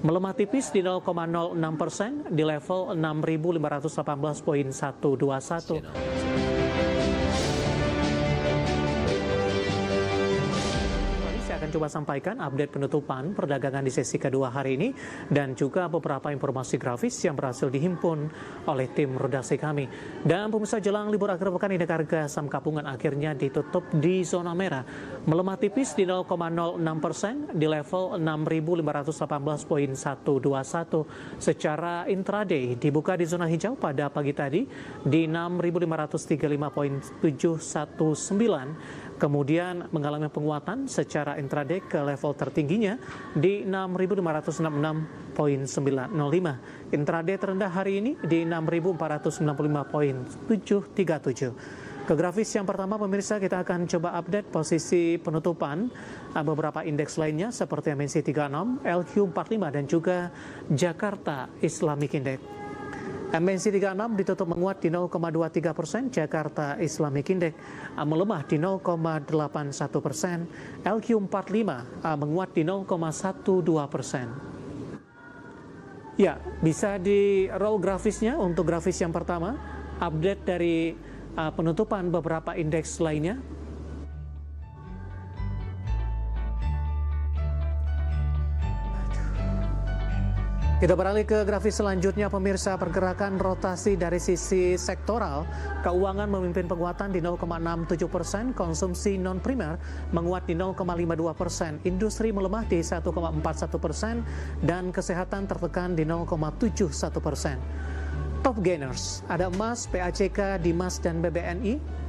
melemah tipis di 0,06% di level 6.518,121. Saya akan coba sampaikan update penutupan perdagangan di sesi kedua hari ini dan juga beberapa informasi grafis yang berhasil dihimpun oleh tim redaksi kami. Dan pemirsa, jelang libur akhir pekan indeks harga saham gabungan akhirnya ditutup di zona merah, melemah tipis di 0,06% di level 6.518,121. Secara intraday dibuka di zona hijau pada pagi tadi di 6.535,719, kemudian mengalami penguatan secara intraday ke level tertingginya di 6.566,905. Intraday terendah hari ini di 6.495,737. Ke grafis yang pertama, pemirsa, kita akan coba update posisi penutupan beberapa indeks lainnya seperti MNC 36, LQ45 dan juga Jakarta Islamic Index. MNC 36 ditutup menguat di 0,23%, Jakarta Islamic Index melemah di 0,81%, LQ45 menguat di 0,12%. Ya, bisa di roll grafisnya. Untuk grafis yang pertama, update dari penutupan beberapa indeks lainnya. Kita beralih ke grafis selanjutnya, pemirsa. Pergerakan rotasi dari sisi sektoral, keuangan memimpin penguatan di 0,67%, konsumsi non-primer menguat di 0,52%, industri melemah di 1,41%, dan kesehatan tertekan di 0,71%. Top gainers, ada emas, PACK, Dimas, dan BBNI.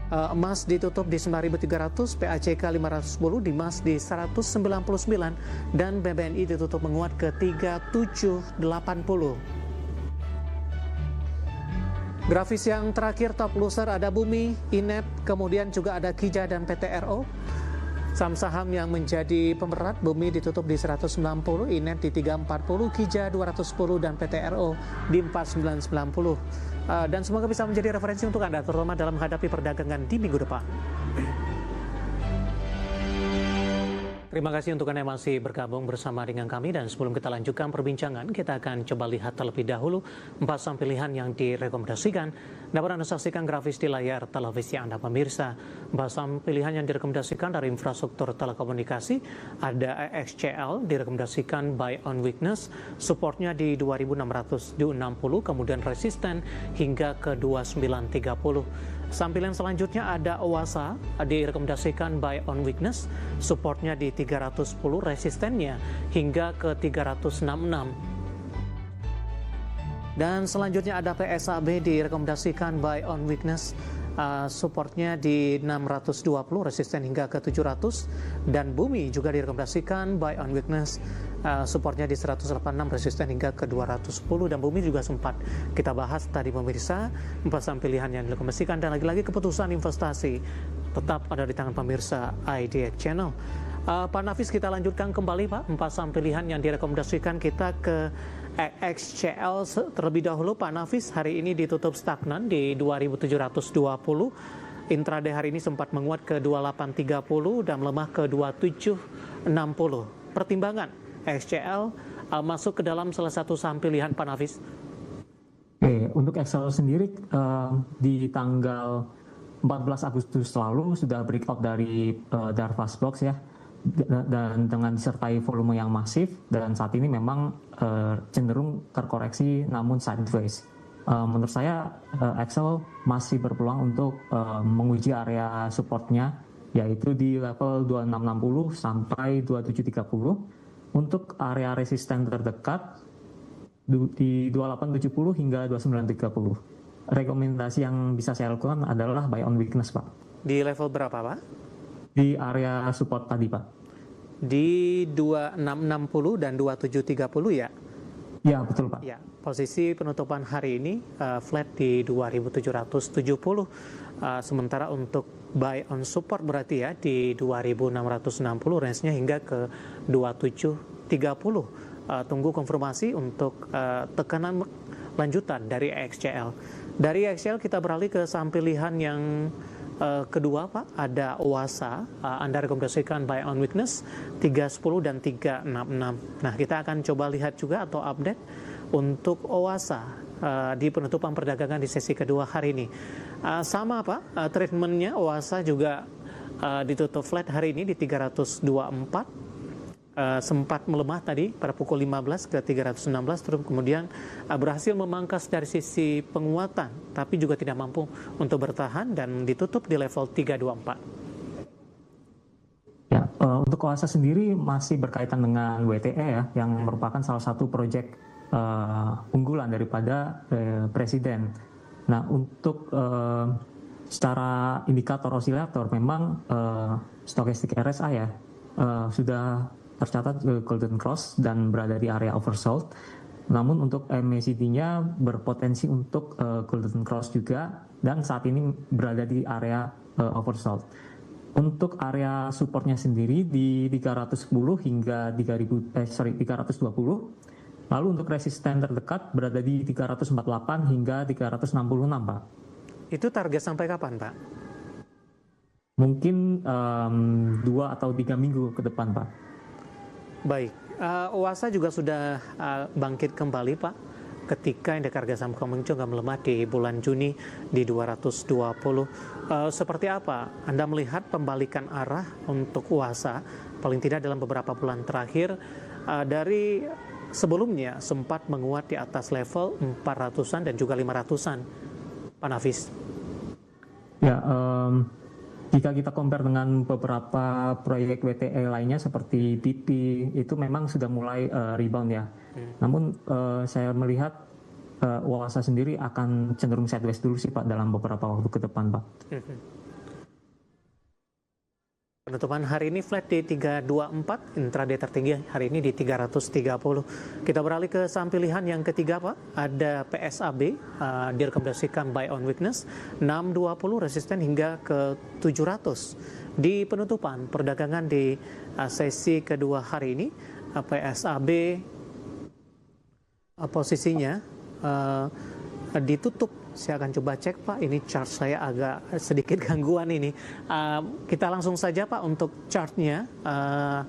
Emas ditutup di 9.300, PACK 510, Dimas di 199, dan BBNI ditutup menguat ke 3780. Grafis yang terakhir, top loser, ada Bumi, Inet, kemudian juga ada Kija dan PTRO. Saham-saham yang menjadi pemberat, Bumi ditutup di 190, Inet di 340, Kija 210, dan PTRO di 4990. Dan semoga bisa menjadi referensi untuk Anda, terutama dalam menghadapi perdagangan di minggu depan. Terima kasih untuk Anda yang masih bergabung bersama dengan kami, dan sebelum kita lanjutkan perbincangan, kita akan coba lihat terlebih dahulu 4 saham pilihan yang direkomendasikan. Dapat Anda saksikan grafis di layar televisi Anda, pemirsa. 4 saham pilihan yang direkomendasikan dari infrastruktur telekomunikasi, ada EXCL direkomendasikan buy on weakness, supportnya di 2660, kemudian resisten hingga ke 2930. Saham pilihan selanjutnya ada Owasa, direkomendasikan buy on weakness, supportnya di 310, resistennya hingga ke 366. Dan selanjutnya ada PSAB, direkomendasikan buy on weakness, supportnya di 620, resisten hingga ke 700. Dan Bumi juga direkomendasikan buy on weakness, supportnya di 186, resisten hingga ke 210. Dan Bumi juga sempat kita bahas tadi, pemirsa, 4 saham pilihan yang direkomendasikan. Dan lagi-lagi keputusan investasi tetap ada di tangan pemirsa IDX Channel. Pak Nafis, kita lanjutkan kembali, Pak. 4 saham pilihan yang direkomendasikan, kita ke EXCL terlebih dahulu. Pak Nafis, hari ini ditutup stagnan di 2720. Intraday hari ini sempat menguat ke 2830 dan melemah ke 2760. Pertimbangan EXCL masuk ke dalam salah satu saham pilihan, Pak Nafis. Oke, untuk EXCL sendiri di tanggal 14 Agustus lalu sudah breakout dari Darvas Box ya, dan dengan disertai volume yang masif, dan saat ini memang cenderung terkoreksi namun sideways. Menurut saya EXCL masih berpeluang untuk menguji area supportnya, yaitu di level 2660 sampai 2730. Untuk area resisten terdekat di 2870 hingga 2930. Rekomendasi yang bisa saya lakukan adalah buy on weakness, Pak. Di level berapa, Pak? Di area support tadi, Pak. Di 2660 dan 2730 ya? Ya, betul, Pak. Ya, posisi penutupan hari ini flat di 2770. Sementara untuk buy on support berarti ya di 2660, range-nya hingga ke 2730. Tunggu konfirmasi untuk tekanan lanjutan dari EXCL. Dari EXCL kita beralih ke saham pilihan yang kedua Pak, ada OASA, Anda rekomendasikan buy on weakness 310 dan 366. Nah, kita akan coba lihat juga atau update untuk OASA di penutupan perdagangan di sesi kedua hari ini. Sama Pak, treatmentnya OASA juga ditutup flat hari ini di 324. Sempat melemah tadi pada pukul 15 ke 316, terus kemudian berhasil memangkas dari sisi penguatan, tapi juga tidak mampu untuk bertahan dan ditutup di level 324. Ya, untuk OASA sendiri masih berkaitan dengan WTE ya, yang merupakan salah satu proyek unggulan daripada Presiden. Nah, untuk secara indikator osilator memang stokastik RSI ya sudah tercatat golden cross dan berada di area oversold. Namun untuk MACD-nya berpotensi untuk golden cross juga dan saat ini berada di area oversold. Untuk area supportnya sendiri di 310 hingga 320. Lalu untuk resisten terdekat berada di 348 hingga 366, Pak. Itu target sampai kapan, Pak? Mungkin 2 atau 3 minggu ke depan, Pak. Baik, OASA juga sudah bangkit kembali Pak ketika indeks harga saham Komeng juga melemah di bulan Juni di 220. Seperti apa Anda melihat pembalikan arah untuk OASA paling tidak dalam beberapa bulan terakhir dari sebelumnya sempat menguat di atas level 400-an dan juga 500-an, Pak Nafis? Ya, jika kita compare dengan beberapa proyek WTE lainnya seperti BP, itu memang sudah mulai rebound ya. Namun saya melihat OASA sendiri akan cenderung sideways dulu sih Pak dalam beberapa waktu ke depan, Pak. Penutupan hari ini flat di 324, intraday tertinggi hari ini di 330. Kita beralih ke saham pilihan yang ketiga Pak, ada PSAB, direkomendasikan buy on weakness 620, resisten hingga ke 700. Di penutupan perdagangan di sesi kedua hari ini, PSAB posisinya ditutup. Saya akan coba cek Pak, ini chart saya agak sedikit gangguan ini. Kita langsung saja Pak untuk chartnya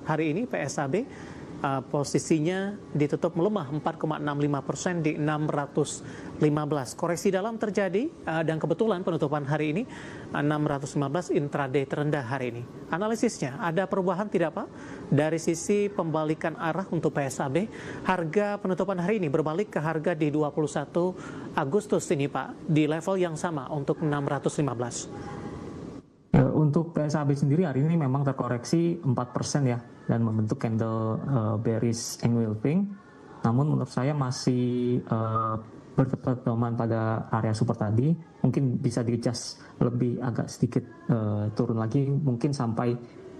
hari ini PSAB posisinya ditutup melemah 4,65% di 615. Koreksi dalam terjadi dan kebetulan penutupan hari ini 615 intraday terendah hari ini. Analisisnya ada perubahan tidak Pak? Dari sisi pembalikan arah untuk PSAB, harga penutupan hari ini berbalik ke harga di 21 Agustus ini Pak, di level yang sama untuk 615. Untuk PSAB sendiri hari ini memang terkoreksi 4% ya dan membentuk candle bearish engulfing. Namun menurut saya masih berpedoman pada area support tadi. Mungkin bisa di-adjust lebih agak sedikit turun lagi, mungkin sampai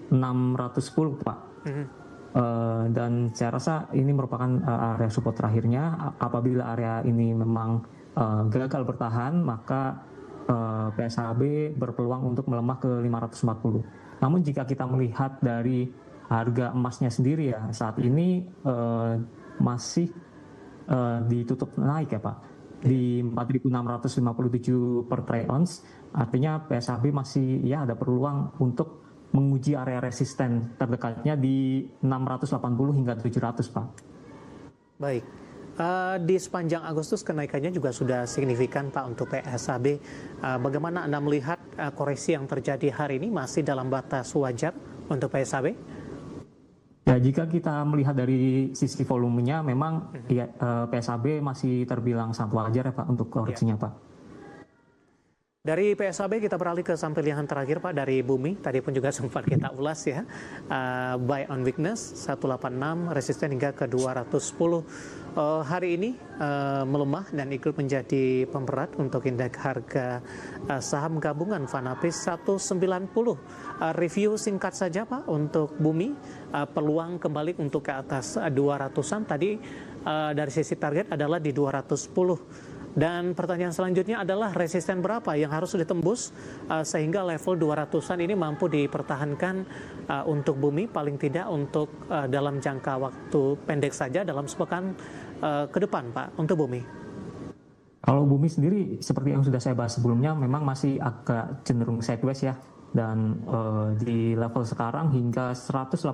610 Pak. Dan saya rasa ini merupakan area support terakhirnya. Apabila area ini memang gagal bertahan, maka PSAB berpeluang untuk melemah ke 540. Namun jika kita melihat dari harga emasnya sendiri ya, saat ini masih ditutup naik ya Pak, di 4.657 per troy ounce. Artinya PSAB masih ya ada peluang untuk menguji area resisten terdekatnya di 680 hingga 700 Pak. Baik. Di sepanjang Agustus kenaikannya juga sudah signifikan Pak untuk PSAB. Bagaimana Anda melihat koreksi yang terjadi hari ini masih dalam batas wajar untuk PSAB? Ya, jika kita melihat dari sisi volumenya memang ya, PSAB masih terbilang sangat wajar ya Pak untuk koreksinya Pak. Dari PSAB kita beralih ke saham pilihan terakhir Pak, dari Bumi. Tadi pun juga sempat kita ulas ya. Buy on weakness 186, resisten hingga ke 210. Hari ini melemah dan ikut menjadi pemberat untuk indeks harga saham gabungan Vanapis 190. Review singkat saja Pak untuk Bumi, peluang kembali untuk ke atas 200-an. Tadi dari sisi target adalah di 210. Dan pertanyaan selanjutnya adalah resisten berapa yang harus ditembus sehingga level 200-an ini mampu dipertahankan untuk Bumi, paling tidak untuk dalam jangka waktu pendek saja dalam sepekan ke depan Pak, untuk Bumi. Kalau bumi sendiri seperti yang sudah saya bahas sebelumnya memang masih agak cenderung sideways ya, dan di level sekarang hingga 186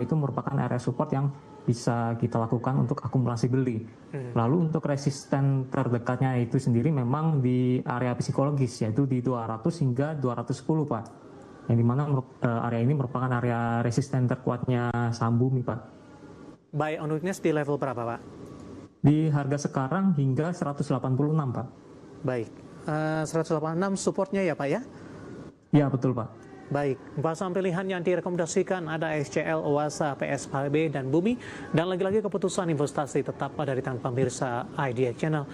itu merupakan area support yang bisa kita lakukan untuk akumulasi beli. Lalu untuk resisten terdekatnya itu sendiri memang di area psikologis, yaitu di 200 hingga 210 Pak, yang dimana area ini merupakan area resisten terkuatnya saham bumi Pak. Buy on weakness di level berapa Pak? Di harga sekarang hingga 186 Pak. Baik, 186 supportnya ya Pak ya? Ya betul Pak. Baik, saham pilihan yang direkomendasikan ada SCL, Oasa, PSHB, dan Bumi. Dan lagi-lagi keputusan investasi tetap ada di tangan pemirsa Idea Channel.